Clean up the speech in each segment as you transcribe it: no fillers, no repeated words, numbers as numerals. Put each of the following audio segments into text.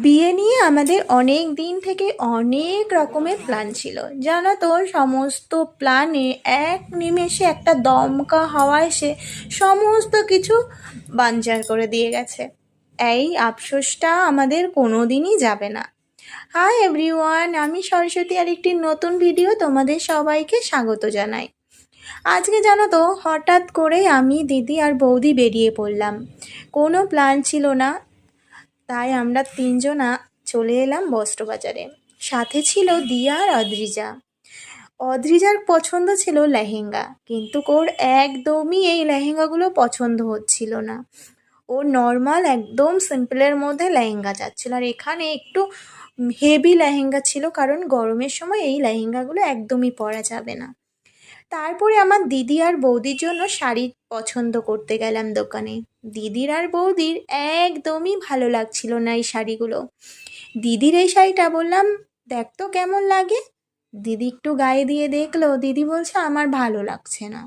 বিয়ে নিয়ে আমাদের অনেক দিন থেকে অনেক রকমের প্ল্যান ছিল, জানো তো। সমস্ত প্ল্যানে এক নিমেষে একটা দমকা হাওয়া এসে সমস্ত কিছু বানচার করে দিয়ে গেছে। এই আফসোসটা আমাদের কোনো দিনই যাবে না। হাই এভরিওয়ান, আমি সরস্বতী আর একটি নতুন ভিডিও তোমাদের সবাইকে স্বাগত জানাই। আজকে জানো তো, হঠাৎ করে আমি, দিদি আর বৌদি বেরিয়ে পড়লাম। কোনো প্ল্যান ছিল না, তাই আমরা তিনজনা চলে এলাম বস্ত্রবাজারে। সাথে ছিল দিয়া আর অদ্রিজা। অদ্রিজার পছন্দ ছিল লেহেঙ্গা, কিন্তু ওর একদমই এই লেহেঙ্গাগুলো পছন্দ হচ্ছিল না। ও নর্মাল একদম সিম্পলের মধ্যে লেহেঙ্গা চাচ্ছিল, আর এখানে একটু হেভি লেহেঙ্গা ছিল, কারণ গরমের সময় এই লেহেঙ্গাগুলো একদমই পরা যাবে না। তারপরে আমার দিদি আর বৌদির জন্য শাড়ি পছন্দ করতে গেলাম দোকানে। দিদির আর বৌদির একদমই ভালো লাগছিল না এই শাড়িগুলো। দিদির এই শাড়িটা বললাম, দেখ তো কেমন লাগে। দিদি একটু গায়ে দিয়ে দেখলো, দিদি বলছে আমার ভালো লাগছে না।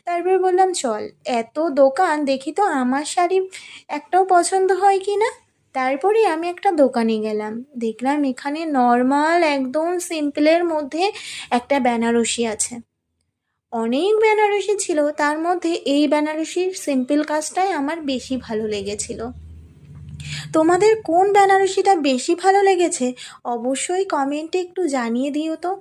তারপর বললাম চল, এত দোকান দেখি তো আমার শাড়ি একটাও পছন্দ হয় কি না। তারপরে আমি একটা দোকানে গেলাম, দেখলাম এখানে নর্মাল একদম সিম্পলের মধ্যে একটা বেনারসি আছে। অনেক বেনারসি ছিল, তার মধ্যে এই বেনারসির সিম্পল কাজটাই আমার বেশি ভালো লেগেছিল। তোমাদের কোন বেনারসিটা বেশি ভালো লেগেছে অবশ্যই কমেন্টে একটু জানিয়ে দিও তো।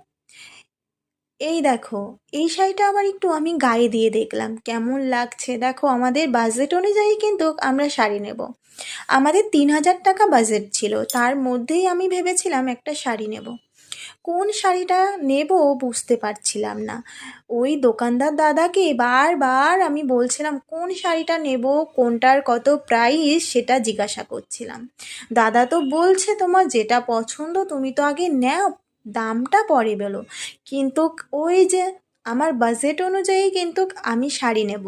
এই দেখো, এই শাড়িটা আবার একটু আমি গায়ে দিয়ে দেখলাম কেমন লাগছে। দেখো, আমাদের বাজেট অনুযায়ী কিন্তু আমরা শাড়ি নেব। আমাদের 3,000 টাকা বাজেট ছিল, তার মধ্যেই আমি ভেবেছিলাম একটা শাড়ি নেব। কোন শাড়িটা নেব বুঝতে পারছিলাম না। ওই দোকানদার দাদাকে বারবার আমি বলছিলাম কোন শাড়িটা নেব, কোনটার কত প্রাইস সেটা জিজ্ঞাসা করছিলাম। দাদা তো বলছে তোমার যেটা পছন্দ তুমি তো আগে নাও, দামটা পরে বলো। কিন্তু ওই যে আমার বাজেট অনুযায়ী কিন্তু আমি শাড়ি নেব,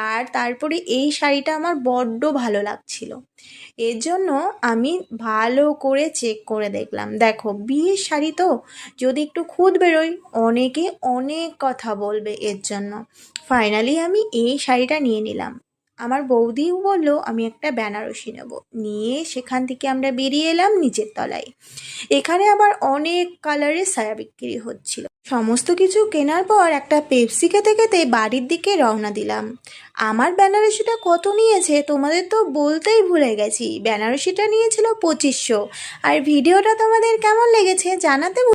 আর তারপরে এই শাড়িটা আমার বড্ড ভালো লাগছিল। এর জন্য আমি ভালো করে চেক করে দেখলাম। দেখো, বিয়ের শাড়ি তো, যদি একটু খুঁত বেরোয় অনেকে অনেক কথা বলবে, এর জন্য ফাইনালি আমি এই শাড়িটা নিয়ে নিলাম। আমার বৌদিও বললো আমি একটা বেনারসি নেব, নিয়ে সেখান থেকে আমরা বেরিয়ে এলাম নিচের তলায়। এখানে আবার অনেক কালারের সায়া বিক্রি হচ্ছিল। সমস্ত কিছু কেনার পর একটা পেপসি খেতে খেতে বাড়ির দিকে রওনা দিলাম। আমার বেনারসিটা কত নিয়েছে তোমাদের তো বলতেই ভুলে গেছি। বেনারসিটা নিয়েছিল 2500। আর ভিডিওটা তোমাদের কেমন লেগেছে জানাতে